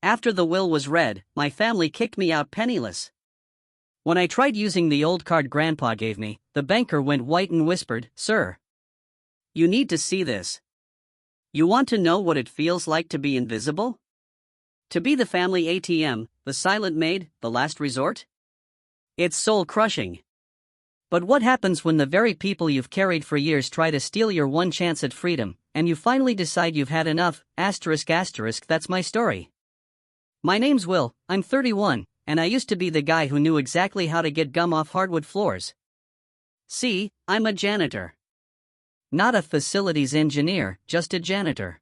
After the will was read, my family kicked me out penniless. When I tried using the old card Grandpa gave me, the banker went white and whispered, "Sir, you need to see this. You want to know what it feels like to be invisible? To be the family ATM, the silent maid, the last resort? It's soul-crushing. But what happens when the very people you've carried for years try to steal your one chance at freedom, and you finally decide you've had enough? That's my story. My name's Will, I'm 31, and I used to be the guy who knew exactly how to get gum off hardwood floors. See, I'm a janitor. Not a facilities engineer, just a janitor.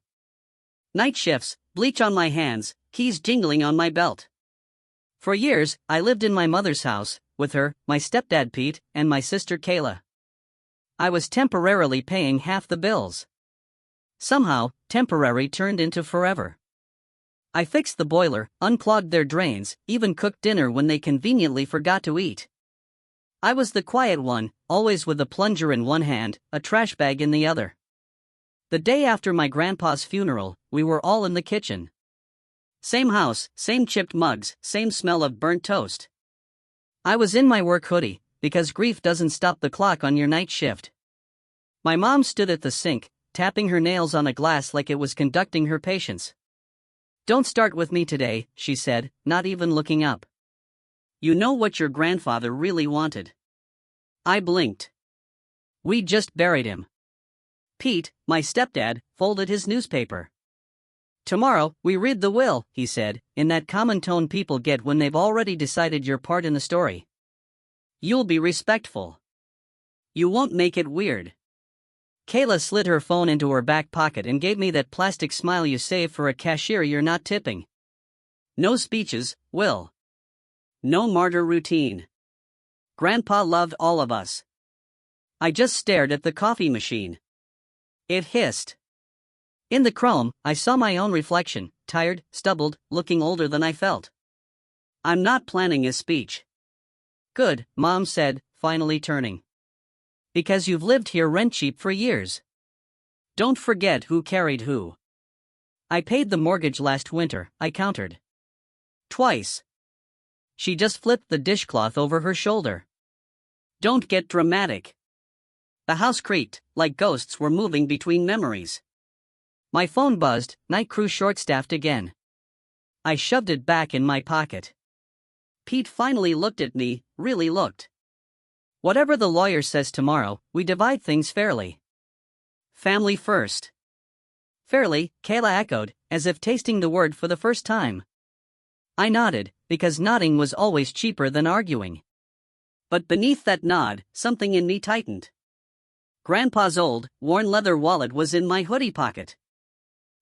Night shifts, bleach on my hands, keys jingling on my belt. For years, I lived in my mother's house, with her, my stepdad Pete, and my sister Kayla. I was temporarily paying half the bills. Somehow, temporary turned into forever. I fixed the boiler, unclogged their drains, even cooked dinner when they conveniently forgot to eat. I was the quiet one, always with a plunger in one hand, a trash bag in the other. The day after my grandpa's funeral, we were all in the kitchen. Same house, same chipped mugs, same smell of burnt toast. I was in my work hoodie, because grief doesn't stop the clock on your night shift. My mom stood at the sink, tapping her nails on a glass like it was conducting her patients. "Don't start with me today," she said, not even looking up. "You know what your grandfather really wanted." I blinked. "We just buried him." Pete, my stepdad, folded his newspaper. "Tomorrow, we read the will," he said, in that common tone people get when they've already decided your part in the story. "You'll be respectful. You won't make it weird." Kayla slid her phone into her back pocket and gave me that plastic smile you save for a cashier you're not tipping. No speeches, Will. No martyr routine. Grandpa loved all of us. I just stared at the coffee machine. It hissed. In the chrome, I saw my own reflection, tired, stubbled, looking older than I felt. "I'm not planning a speech." "Good," Mom said, finally turning. "Because you've lived here rent-cheap for years. Don't forget who carried who." "I paid the mortgage last winter," I countered. "Twice." She just flipped the dishcloth over her shoulder. "Don't get dramatic." The house creaked, like ghosts were moving between memories. My phone buzzed, night crew short-staffed again. I shoved it back in my pocket. Pete finally looked at me, really looked. "Whatever the lawyer says tomorrow, we divide things fairly." "Family first." "Fairly," Kayla echoed, as if tasting the word for the first time. I nodded, because nodding was always cheaper than arguing. But beneath that nod, something in me tightened. Grandpa's old, worn leather wallet was in my hoodie pocket.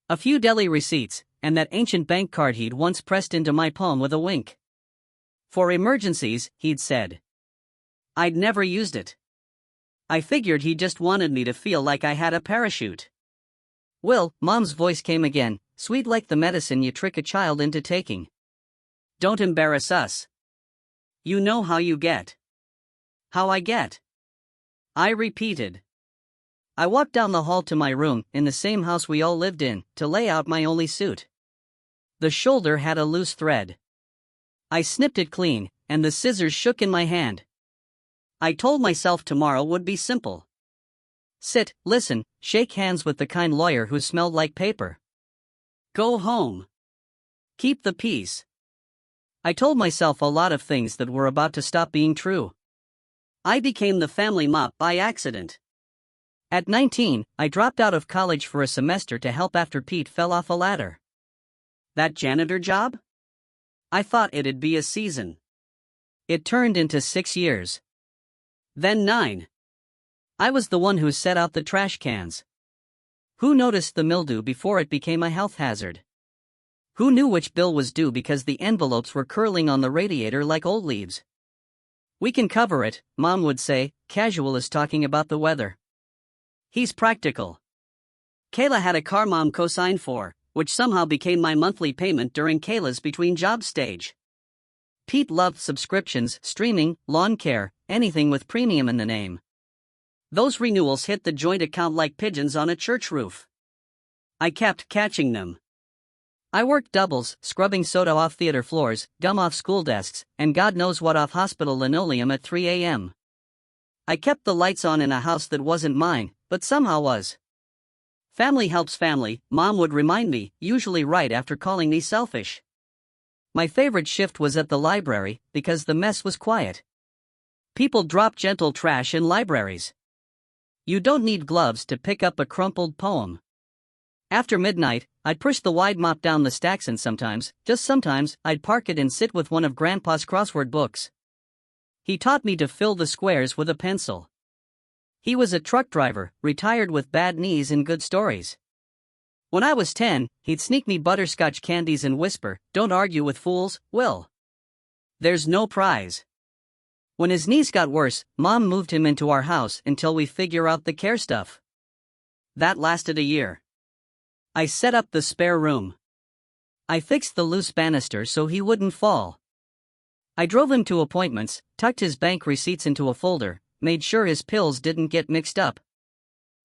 A few deli receipts, and that ancient bank card he'd once pressed into my palm with a wink. "For emergencies," he'd said. I'd never used it. I figured he just wanted me to feel like I had a parachute. "Will," Mom's voice came again, sweet like the medicine you trick a child into taking. "Don't embarrass us. You know how you get." "How I get?" I repeated. I walked down the hall to my room, in the same house we all lived in, to lay out my only suit. The shoulder had a loose thread. I snipped it clean, and the scissors shook in my hand. I told myself tomorrow would be simple. Sit, listen, shake hands with the kind lawyer who smelled like paper. Go home. Keep the peace. I told myself a lot of things that were about to stop being true. I became the family mop by accident. At 19, I dropped out of college for a semester to help after Pete fell off a ladder. That janitor job? I thought it'd be a season. It turned into 6 years. Then 9. I was the one who set out the trash cans. Who noticed the mildew before it became a health hazard? Who knew which bill was due because the envelopes were curling on the radiator like old leaves? "We can cover it," Mom would say, casual as talking about the weather. He's practical. Kayla had a car Mom co-signed for, which somehow became my monthly payment during Kayla's between-job stage. Pete loved subscriptions, streaming, lawn care, anything with premium in the name. Those renewals hit the joint account like pigeons on a church roof. I kept catching them. I worked doubles, scrubbing soda off theater floors, gum off school desks, and God knows what off hospital linoleum at 3 a.m. I kept the lights on in a house that wasn't mine, but somehow was. Family helps family, Mom would remind me, usually right after calling me selfish. My favorite shift was at the library, because the mess was quiet. People drop gentle trash in libraries. You don't need gloves to pick up a crumpled poem. After midnight, I'd push the wide mop down the stacks, and sometimes, just sometimes, I'd park it and sit with one of Grandpa's crossword books. He taught me to fill the squares with a pencil. He was a truck driver, retired with bad knees and good stories. When I was 10, he'd sneak me butterscotch candies and whisper, "Don't argue with fools, Will. There's no prize." When his knees got worse, Mom moved him into our house until we figure out the care stuff. That lasted a year. I set up the spare room. I fixed the loose banister so he wouldn't fall. I drove him to appointments, tucked his bank receipts into a folder, made sure his pills didn't get mixed up.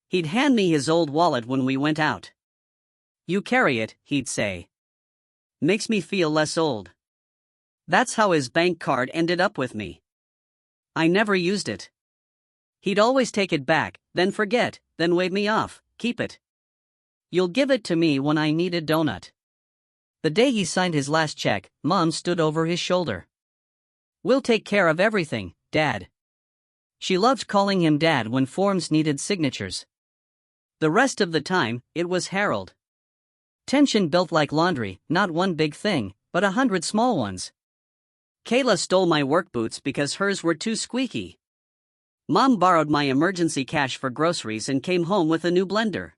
He'd hand me his old wallet when we went out. "You carry it," he'd say. "Makes me feel less old." That's how his bank card ended up with me. I never used it. He'd always take it back, then forget, then wave me off, "Keep it. You'll give it to me when I need a donut." The day he signed his last check, Mom stood over his shoulder. "We'll take care of everything, Dad." She loved calling him Dad when forms needed signatures. The rest of the time, it was Harold. Tension built like laundry, not one big thing, but 100 small ones. Kayla stole my work boots because hers were too squeaky. Mom borrowed my emergency cash for groceries and came home with a new blender.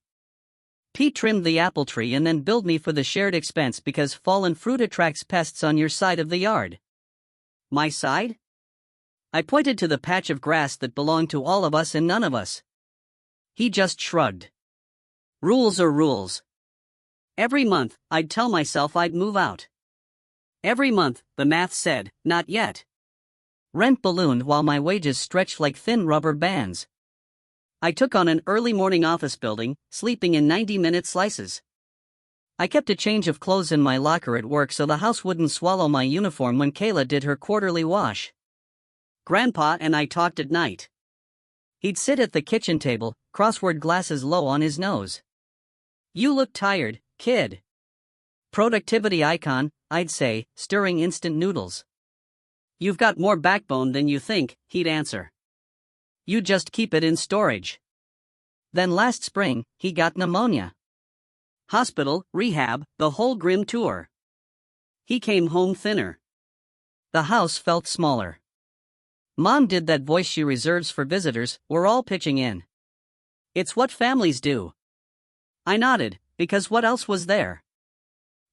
Pete trimmed the apple tree and then billed me for the shared expense because fallen fruit attracts pests on your side of the yard. My side? I pointed to the patch of grass that belonged to all of us and none of us. He just shrugged. Rules are rules. Every month, I'd tell myself I'd move out. Every month, the math said, not yet. Rent ballooned while my wages stretched like thin rubber bands. I took on an early morning office building, sleeping in 90-minute slices. I kept a change of clothes in my locker at work so the house wouldn't swallow my uniform when Kayla did her quarterly wash. Grandpa and I talked at night. He'd sit at the kitchen table, crossword glasses low on his nose. "You look tired, kid." "Productivity icon," I'd say, stirring instant noodles. "You've got more backbone than you think," he'd answer. "You just keep it in storage." Then last spring, he got pneumonia. Hospital, rehab, the whole grim tour. He came home thinner. The house felt smaller. Mom did that voice she reserves for visitors, we're all pitching in. It's what families do. I nodded, because what else was there?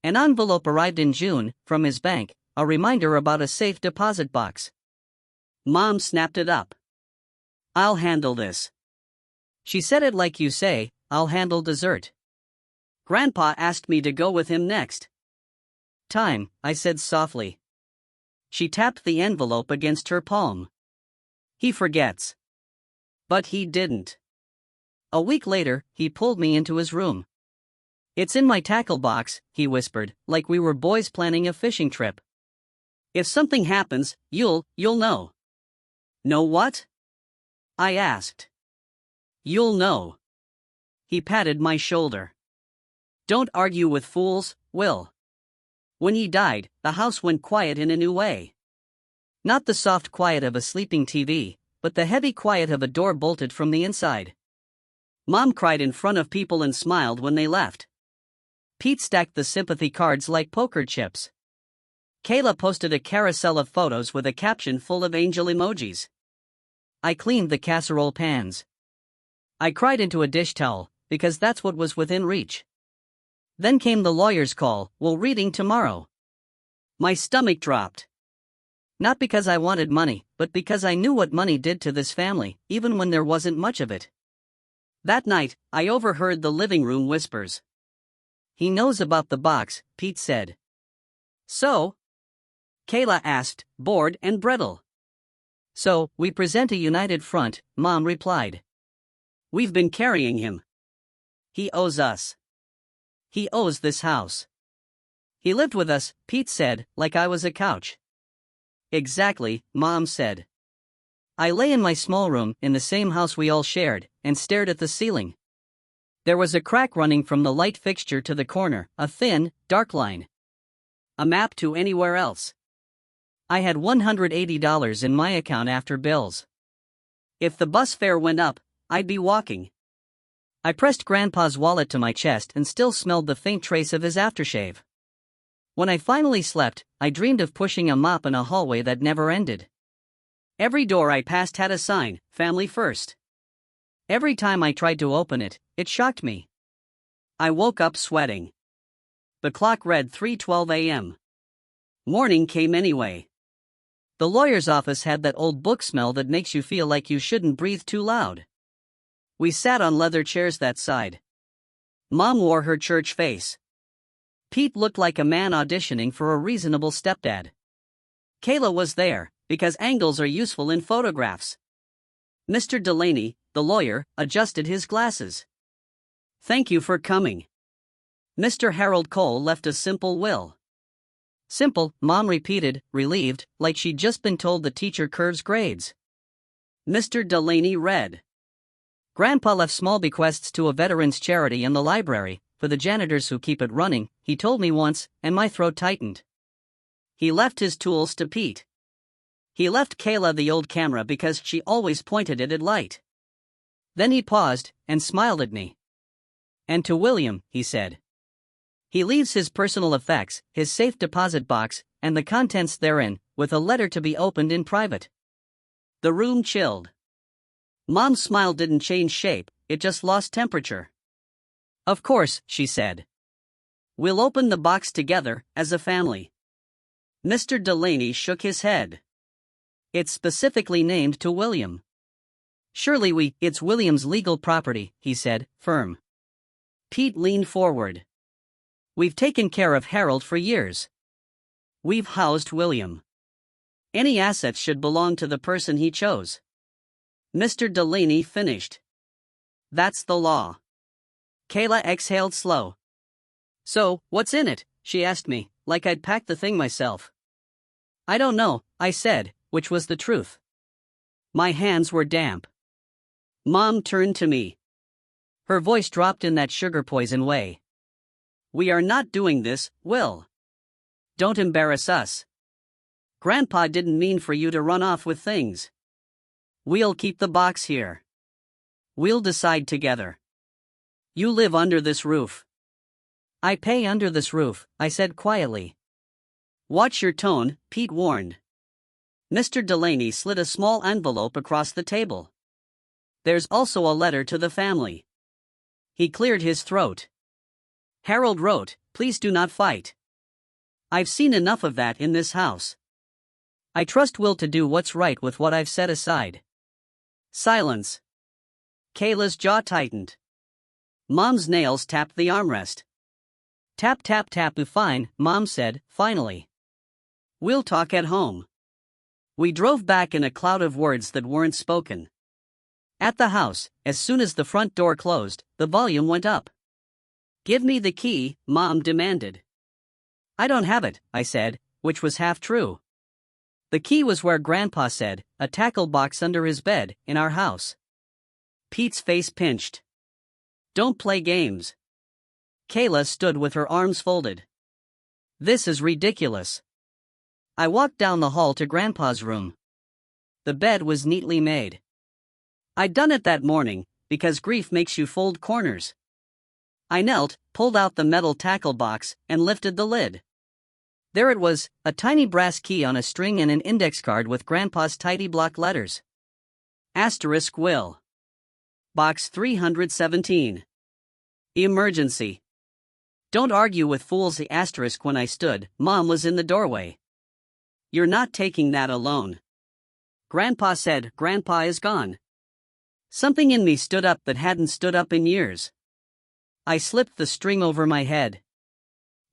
An envelope arrived in June, from his bank, a reminder about a safe deposit box. Mom snapped it up. "I'll handle this." She said it like you say, "I'll handle dessert." Grandpa asked me to go with him next. "Time," I said softly. She tapped the envelope against her palm. "He forgets." But he didn't. A week later, he pulled me into his room. "It's in my tackle box," he whispered, like we were boys planning a fishing trip. "If something happens, you'll know." "Know what?" I asked. "You'll know." He patted my shoulder. "Don't argue with fools, Will." When he died, the house went quiet in a new way. Not the soft quiet of a sleeping TV, but the heavy quiet of a door bolted from the inside. Mom cried in front of people and smiled when they left. Pete stacked the sympathy cards like poker chips. Kayla posted a carousel of photos with a caption full of angel emojis. I cleaned the casserole pans. I cried into a dish towel, because that's what was within reach. Then came the lawyer's call, "We'll reading tomorrow." My stomach dropped. Not because I wanted money, but because I knew what money did to this family, even when there wasn't much of it. That night, I overheard the living room whispers. "He knows about the box," Pete said. "So?" Kayla asked, bored and brittle. "So, we present a united front," Mom replied. "We've been carrying him. He owes us. He owes this house. He lived with us, Pete said, like I was a couch. Exactly, Mom said. I lay in my small room in the same house we all shared and stared at the ceiling. There was a crack running from the light fixture to the corner, a thin, dark line. A map to anywhere else. I had $180 in my account after bills. If the bus fare went up, I'd be walking. I pressed Grandpa's wallet to my chest and still smelled the faint trace of his aftershave. When I finally slept, I dreamed of pushing a mop in a hallway that never ended. Every door I passed had a sign, "Family First." Every time I tried to open it, it shocked me. I woke up sweating. The clock read 3:12 a.m. Morning came anyway. The lawyer's office had that old book smell that makes you feel like you shouldn't breathe too loud. We sat on leather chairs that side. Mom wore her church face. Pete looked like a man auditioning for a reasonable stepdad. Kayla was there, because angles are useful in photographs. Mr. Delaney, the lawyer, adjusted his glasses. Thank you for coming. Mr. Harold Cole left a simple will. Simple, Mom repeated, relieved, like she'd just been told the teacher curves grades. Mr. Delaney read. Grandpa left small bequests to a veterans charity and the library, for the janitors who keep it running, he told me once, and my throat tightened. He left his tools to Pete. He left Kayla the old camera because she always pointed it at light. Then he paused, and smiled at me. And to William, he said. He leaves his personal effects, his safe deposit box, and the contents therein, with a letter to be opened in private. The room chilled. Mom's smile didn't change shape, it just lost temperature. Of course, she said. We'll open the box together, as a family. Mr. Delaney shook his head. It's specifically named to William. Surely it's William's legal property, he said, firm. Pete leaned forward. We've taken care of Harold for years. We've housed William. Any assets should belong to the person he chose. Mr. Delaney finished. That's the law. Kayla exhaled slow. So, what's in it? She asked me, like I'd packed the thing myself. I don't know, I said, which was the truth. My hands were damp. Mom turned to me. Her voice dropped in that sugar poison way. We are not doing this, Will. Don't embarrass us. Grandpa didn't mean for you to run off with things. We'll keep the box here. We'll decide together. You live under this roof. I pay under this roof, I said quietly. Watch your tone, Pete warned. Mr. Delaney slid a small envelope across the table. There's also a letter to the family. He cleared his throat. Harold wrote, please do not fight. I've seen enough of that in this house. I trust Will to do what's right with what I've set aside. Silence. Kayla's jaw tightened. Mom's nails tapped the armrest. Tap tap tap. Fine, Mom said, finally. We'll talk at home. We drove back in a cloud of words that weren't spoken. At the house, as soon as the front door closed, the volume went up. Give me the key, Mom demanded. I don't have it, I said, which was half true. The key was where Grandpa said, a tackle box under his bed, in our house. Pete's face pinched. Don't play games. Kayla stood with her arms folded. This is ridiculous. I walked down the hall to Grandpa's room. The bed was neatly made. I'd done it that morning, because grief makes you fold corners. I knelt, pulled out the metal tackle box, and lifted the lid. There it was, a tiny brass key on a string and an index card with Grandpa's tidy block letters. Asterisk Will. Box 317. Emergency. Don't argue with fools. The asterisk. When I stood, Mom was in the doorway. You're not taking that alone. Grandpa said. Grandpa is gone. Something in me stood up that hadn't stood up in years. I slipped the string over my head.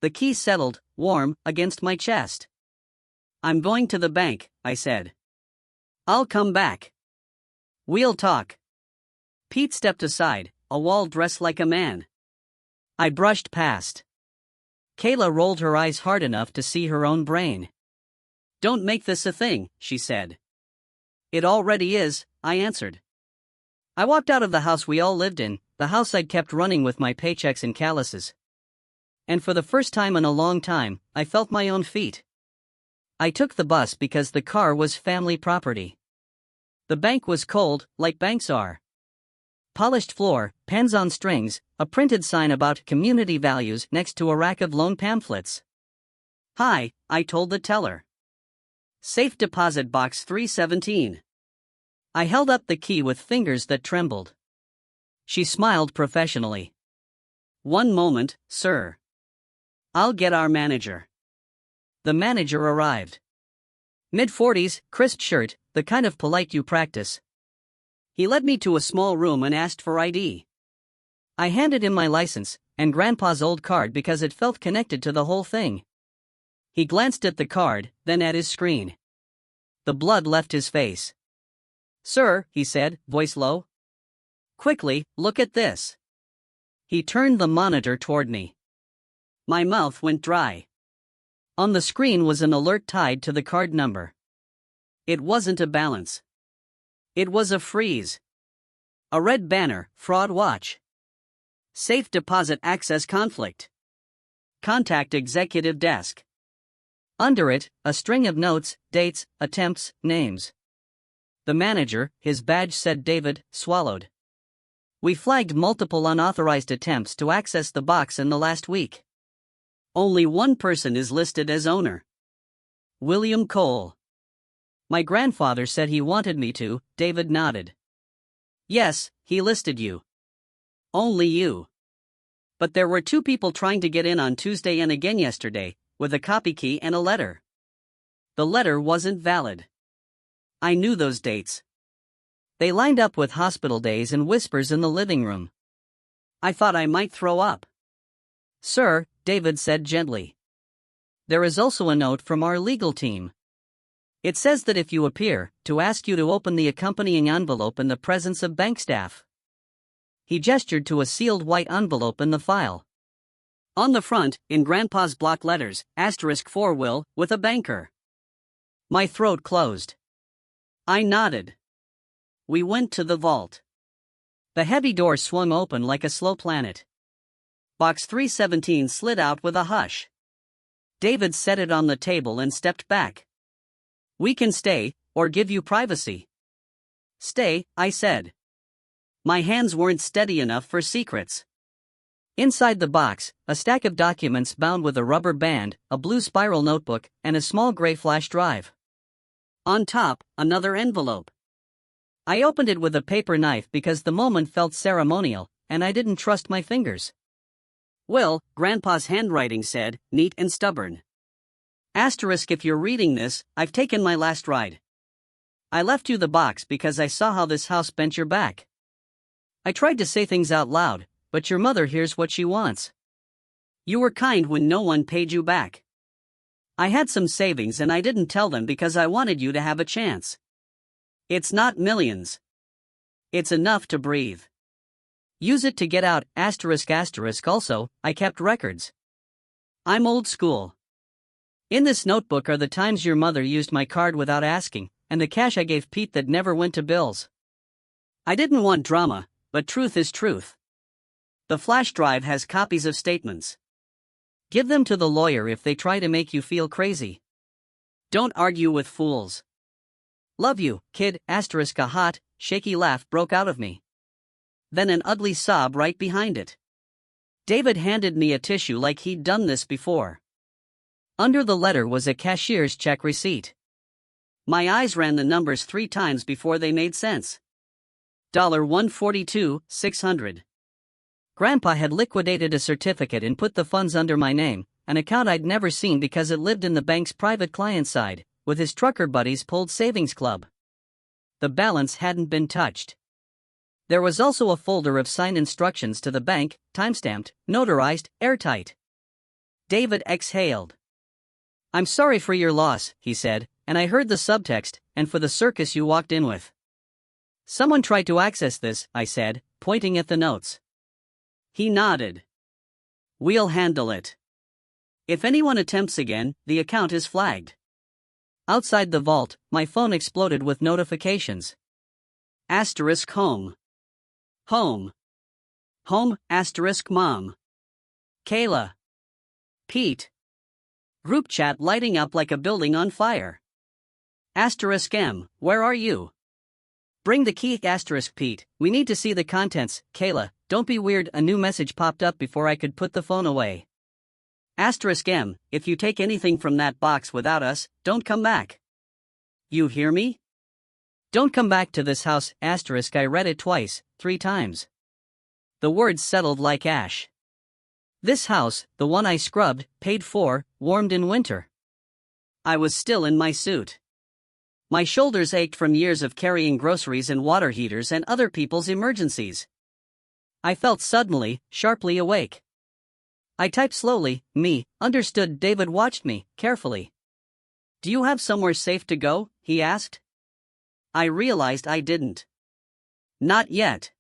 The key settled, warm, against my chest. I'm going to the bank, I said. I'll come back. We'll talk. Pete stepped aside, a wall dressed like a man. I brushed past. Kayla rolled her eyes hard enough to see her own brain. "Don't make this a thing," she said. "It already is," I answered. I walked out of the house we all lived in, the house I'd kept running with my paychecks and calluses. And for the first time in a long time, I felt my own feet. I took the bus because the car was family property. The bank was cold, like banks are. Polished floor, pens on strings, a printed sign about community values next to a rack of loan pamphlets. "Hi," I told the teller. "Safe deposit box 317. I held up the key with fingers that trembled. She smiled professionally. "One moment, sir. I'll get our manager." The manager arrived. Mid-40s, crisp shirt, the kind of polite you practice. He led me to a small room and asked for ID. I handed him my license, and Grandpa's old card because it felt connected to the whole thing. He glanced at the card, then at his screen. The blood left his face. "Sir," he said, voice low. "Quickly, look at this." He turned the monitor toward me. My mouth went dry. On the screen was an alert tied to the card number. It wasn't a balance. It was a freeze. A red banner, fraud watch. Safe deposit access conflict. Contact executive desk. Under it, a string of notes, dates, attempts, names. The manager, his badge said David, swallowed. We flagged multiple unauthorized attempts to access the box in the last week. Only one person is listed as owner. William Cole. My grandfather said he wanted me to. David nodded. "Yes, he listed you. Only you. But there were 2 people trying to get in on Tuesday and again yesterday, with a copy key and a letter. The letter wasn't valid. I knew those dates. They lined up with hospital days and whispers in the living room. I thought I might throw up. "Sir," David said gently. "There is also a note from our legal team. It says that if you appear, to ask you to open the accompanying envelope in the presence of bank staff." He gestured to a sealed white envelope in the file. On the front, in Grandpa's block letters, *4 will, with a banker. My throat closed. I nodded. We went to the vault. The heavy door swung open like a slow planet. Box 317 slid out with a hush. David set it on the table and stepped back. "We can stay, or give you privacy." "Stay," I said. My hands weren't steady enough for secrets. Inside the box, a stack of documents bound with a rubber band, a blue spiral notebook, and a small gray flash drive. On top, another envelope. I opened it with a paper knife because the moment felt ceremonial, and I didn't trust my fingers. "Will," Grandpa's handwriting said, neat and stubborn. ** if you're reading this, I've taken my last ride. I left you the box because I saw how this house bent your back. I tried to say things out loud, but your mother hears what she wants. You were kind when no one paid you back. I had some savings and I didn't tell them because I wanted you to have a chance. It's not millions. It's enough to breathe. Use it to get out, ***. Also, I kept records. I'm old school. In this notebook are the times your mother used my card without asking, and the cash I gave Pete that never went to bills. I didn't want drama, but truth is truth. The flash drive has copies of statements. Give them to the lawyer if they try to make you feel crazy. Don't argue with fools. Love you, kid, ***. A hot, shaky laugh broke out of me. Then an ugly sob right behind it. David handed me a tissue like he'd done this before. Under the letter was a cashier's check receipt. My eyes ran the numbers 3 times before they made sense. $142,600. Grandpa had liquidated a certificate and put the funds under my name, an account I'd never seen because it lived in the bank's private client side, with his trucker buddies pulled savings club. The balance hadn't been touched. There was also a folder of signed instructions to the bank, timestamped, notarized, airtight. David exhaled. "I'm sorry for your loss," he said, "and I heard the subtext, and for the circus you walked in with." "Someone tried to access this," I said, pointing at the notes. He nodded. "We'll handle it." If anyone attempts again, the account is flagged. Outside the vault, my phone exploded with notifications. Asterisk home. Home. Home, asterisk mom. Kayla. Pete. Group chat lighting up like a building on fire. Asterisk M, where are you? Bring the key, asterisk Pete, we need to see the contents. Kayla, don't be weird, a new message popped up before I could put the phone away. Asterisk M, if you take anything from that box without us, don't come back. You hear me? Don't come back to this house, asterisk. I read it twice, 3 times. The words settled like ash. This house, the one I scrubbed, paid for, warmed in winter. I was still in my suit. My shoulders ached from years of carrying groceries and water heaters and other people's emergencies. I felt suddenly, sharply awake. I typed slowly, me, understood. David watched me, carefully. Do you have somewhere safe to go? He asked. I realized I didn't. Not yet.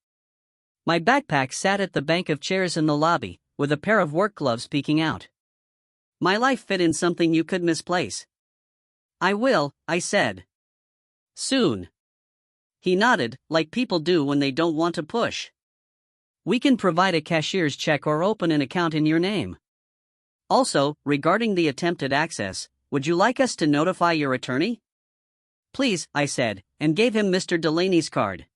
My backpack sat at the bank of chairs in the lobby, with a pair of work gloves peeking out. My life fit in something you could misplace. I will, I said. Soon. He nodded, like people do when they don't want to push. We can provide a cashier's check or open an account in your name. Also, regarding the attempted access, would you like us to notify your attorney? Please, I said, and gave him Mr. Delaney's card.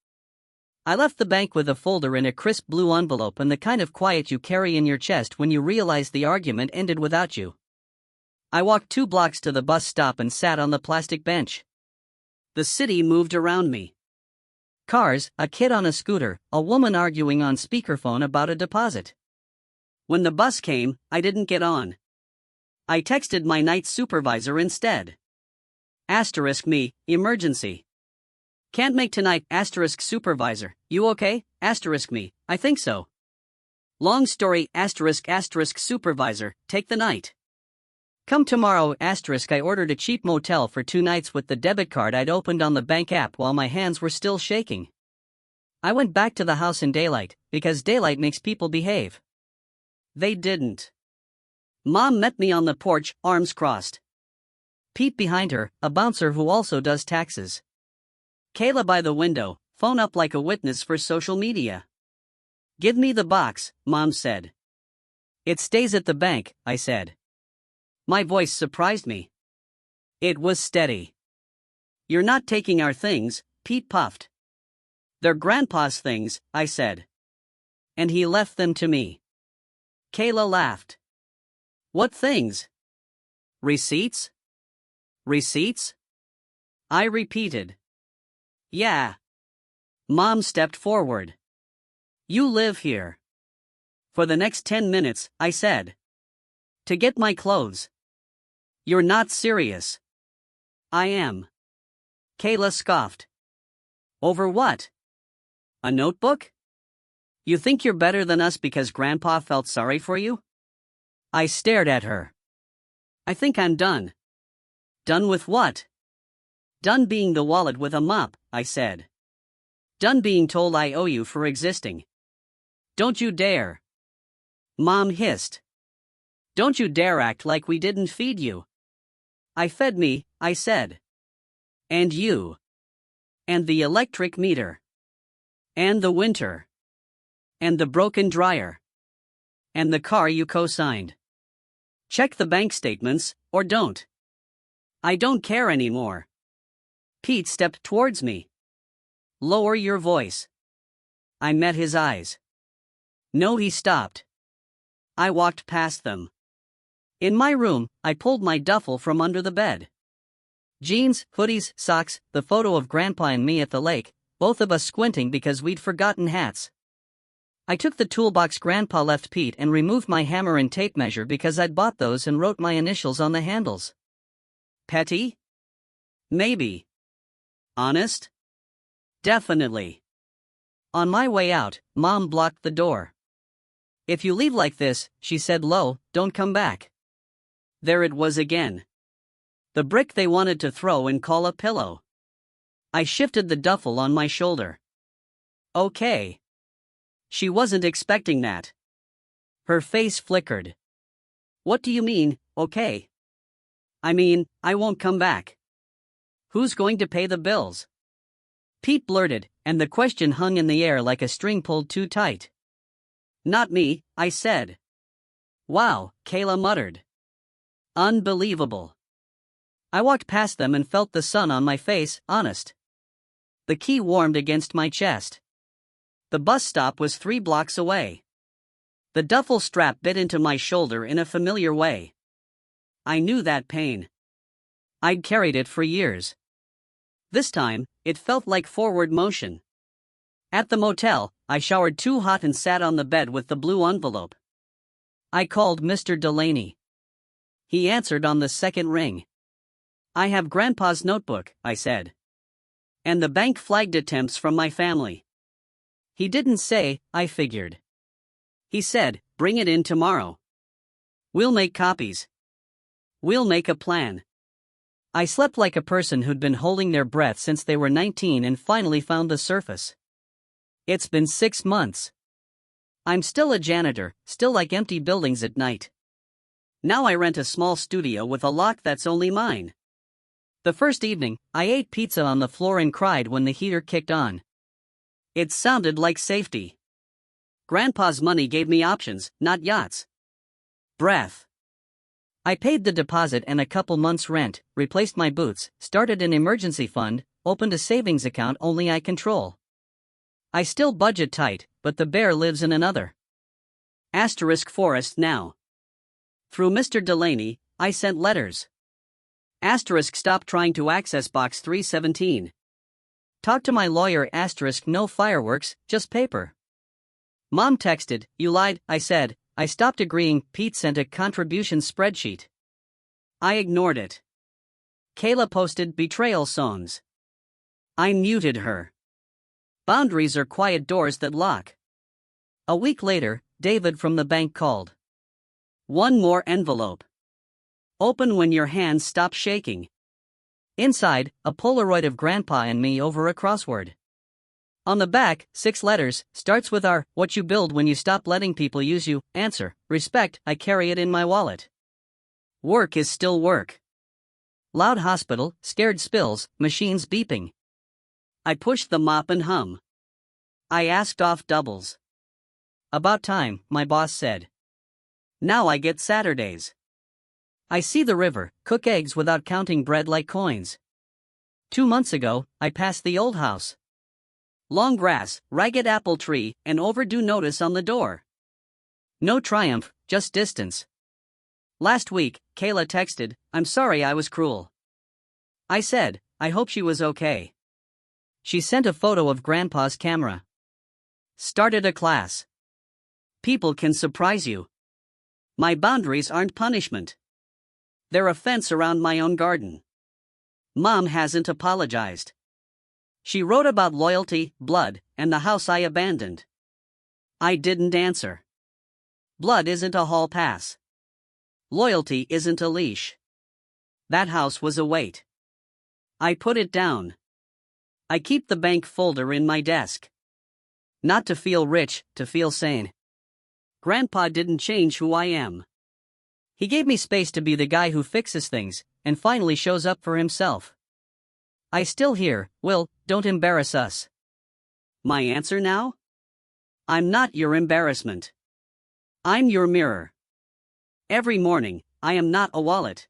I left the bank with a folder in a crisp blue envelope and the kind of quiet you carry in your chest when you realize the argument ended without you. I walked 2 blocks to the bus stop and sat on the plastic bench. The city moved around me. Cars, a kid on a scooter, a woman arguing on speakerphone about a deposit. When the bus came, I didn't get on. I texted my night supervisor instead. Asterisk me, emergency. Can't make tonight, asterisk supervisor, you okay? Asterisk me, I think so. Long story, asterisk supervisor, take the night. Come tomorrow, asterisk. I ordered a cheap motel for 2 nights with the debit card I'd opened on the bank app while my hands were still shaking. I went back to the house in daylight, because daylight makes people behave. They didn't. Mom met me on the porch, arms crossed. Pete behind her, a bouncer who also does taxes. Kayla by the window, phone up like a witness for social media. Give me the box, Mom said. It stays at the bank, I said. My voice surprised me. It was steady. You're not taking our things, Pete puffed. They're Grandpa's things, I said. And he left them to me. Kayla laughed. What things? Receipts? Receipts? I repeated. Yeah. Mom stepped forward. You live here. For the next 10 minutes, I said. To get my clothes. You're not serious. I am. Kayla scoffed. Over what? A notebook? You think you're better than us because Grandpa felt sorry for you? I stared at her. I think I'm done. Done with what? Done being the wallet with a mop, I said. Done being told I owe you for existing. Don't you dare. Mom hissed. Don't you dare act like we didn't feed you. I fed me, I said. And you. And the electric meter. And the winter. And the broken dryer. And the car you co-signed. Check the bank statements, or don't. I don't care anymore. Pete stepped towards me. Lower your voice. I met his eyes. No, he stopped. I walked past them. In my room, I pulled my duffel from under the bed. Jeans, hoodies, socks, the photo of Grandpa and me at the lake, both of us squinting because we'd forgotten hats. I took the toolbox Grandpa left Pete and removed my hammer and tape measure because I'd bought those and wrote my initials on the handles. Petty? Maybe. Honest? Definitely. On my way out, Mom blocked the door. If you leave like this, she said low, don't come back. There it was again. The brick they wanted to throw and call a pillow. I shifted the duffel on my shoulder. Okay. She wasn't expecting that. Her face flickered. What do you mean, okay? I mean, I won't come back. Who's going to pay the bills? Pete blurted, and the question hung in the air like a string pulled too tight. Not me, I said. Wow, Kayla muttered. Unbelievable. I walked past them and felt the sun on my face, honest. The key warmed against my chest. The bus stop was 3 blocks away. The duffel strap bit into my shoulder in a familiar way. I knew that pain. I'd carried it for years. This time, it felt like forward motion. At the motel, I showered too hot and sat on the bed with the blue envelope. I called Mr. Delaney. He answered on the second ring. I have Grandpa's notebook, I said. And the bank flagged attempts from my family. He didn't say, I figured. He said, bring it in tomorrow. We'll make copies. We'll make a plan. I slept like a person who'd been holding their breath since they were 19 and finally found the surface. It's been 6 months. I'm still a janitor, still like empty buildings at night. Now I rent a small studio with a lock that's only mine. The first evening, I ate pizza on the floor and cried when the heater kicked on. It sounded like safety. Grandpa's money gave me options, not yachts. Breath. I paid the deposit and a couple months' rent, replaced my boots, started an emergency fund, opened a savings account only I control. I still budget tight, but the bear lives in another. Forest now. Through Mr. Delaney, I sent letters. Stop trying to access box 317. Talk to my lawyer. No fireworks, just paper. Mom texted, you lied, I said. I stopped agreeing. Pete sent a contribution spreadsheet. I ignored it. Kayla posted betrayal songs. I muted her. Boundaries are quiet doors that lock. A week later, David from the bank called. One more envelope. Open when your hands stop shaking. Inside, a Polaroid of Grandpa and me over a crossword. On the back, 6 letters, starts with our, what you build when you stop letting people use you, answer, respect, I carry it in my wallet. Work is still work. Loud hospital, scared spills, machines beeping. I push the mop and hum. I asked off doubles. About time, my boss said. Now I get Saturdays. I see the river, cook eggs without counting bread like coins. 2 months ago, I passed the old house. Long grass, ragged apple tree, and overdue notice on the door. No triumph, just distance. Last week, Kayla texted, I'm sorry I was cruel. I said, I hope she was okay. She sent a photo of Grandpa's camera. Started a class. People can surprise you. My boundaries aren't punishment. They're a fence around my own garden. Mom hasn't apologized. She wrote about loyalty, blood, and the house I abandoned. I didn't answer. Blood isn't a hall pass. Loyalty isn't a leash. That house was a weight. I put it down. I keep the bank folder in my desk. Not to feel rich, to feel sane. Grandpa didn't change who I am. He gave me space to be the guy who fixes things, and finally shows up for himself. I still hear, Will, don't embarrass us. My answer now? I'm not your embarrassment. I'm your mirror. Every morning, I am not a wallet.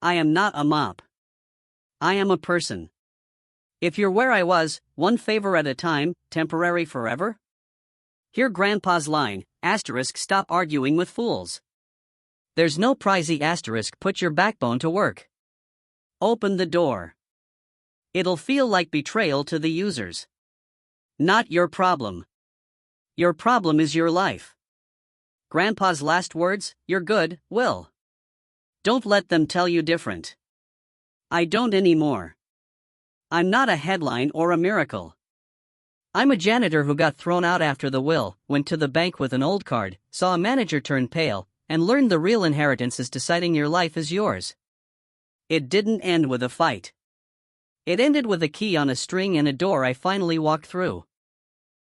I am not a mop. I am a person. If you're where I was, one favor at a time, temporary forever? Hear Grandpa's line, stop arguing with fools. There's no prizy put your backbone to work. Open the door. It'll feel like betrayal to the users. Not your problem. Your problem is your life. Grandpa's last words, you're good, Will. Don't let them tell you different. I don't anymore. I'm not a headline or a miracle. I'm a janitor who got thrown out after the will, went to the bank with an old card, saw a manager turn pale, and learned the real inheritance is deciding your life is yours. It didn't end with a fight. It ended with a key on a string and a door I finally walked through.